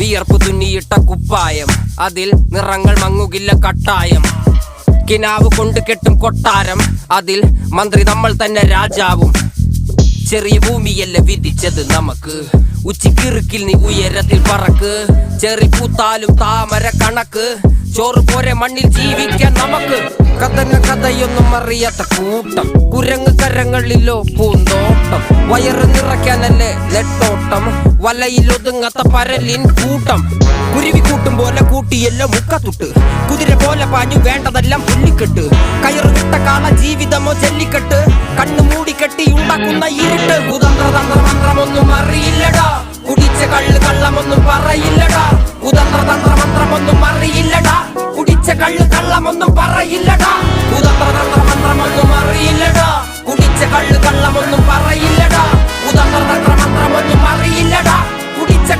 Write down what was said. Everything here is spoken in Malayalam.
വിയർപ്പ് തുന്നിയിട്ട കുപ്പായം, അതിൽ നിറങ്ങൾ മങ്ങുകില്ല കട്ടായം. കിനാവ് കൊണ്ട് കെട്ടും കൊട്ടാരം, അതിൽ മന്ത്രി നമ്മൾ തന്നെ രാജാവും. ചെറിയ ഭൂമിയല്ല വിധിച്ചത് നമുക്ക്, ഉച്ചിക്കിറുക്കിൽ നീ ഉയരത്തിൽ പറക്ക്. ചെറി പൂത്താലും താമര കണക്ക്, ചോറ് പോരെ മണ്ണിൽ ജീവിക്കാൻ നമുക്ക്. കഥന കഥയൊന്നും അറിയാത്ത കൂട്ടം, കുരങ്ങ് കരങ്ങളിലോ പൂന്തോട്ടം. വയറ് നിറയ്ക്കാനല്ലേ നെട്ടോട്ടം, വലയിൽ ഒതുങ്ങാത്ത പരലിൻ കൂട്ടം. കുരുവി കൂട്ടും പോലെ കൂട്ടിയല്ലോ മുക്കത്തുട്ട്, കുതിര പോലെ പാഞ്ഞു വേണ്ടതെല്ലാം പുല്ലിക്കെട്ട്. കയറ് വിട്ട കാള ജീവിതമോ ജല്ലിക്കെട്ട്, കണ്ണു മൂടിക്കെട്ടി ഉണ്ടാക്കുന്ന ഇരുട്ട്. കുതന്ത്രതന്ത്രമന്ത്രമൊന്നും അറിയില്ലടാ, കുടിച്ച കള്ള് കള്ളമൊന്നും പറയില്ലടാ. കുതന്ത്രതന്ത്രമന്ത്രമൊന്നും അറിയില്ലടാ, കുടിച്ച കള്ള് കള്ളമൊന്നും പറയില്ലടാ. കുതന്ത്രതന്ത്രമന്ത്രമൊന്നും അറിയില്ലടാ, കുടിച്ച കള്ള് കള്ളമൊന്നും പറയില്ലടാ. കുതന്ത്രതന്ത്രമന്ത്രമൊന്നും അറിയില്ലടാ.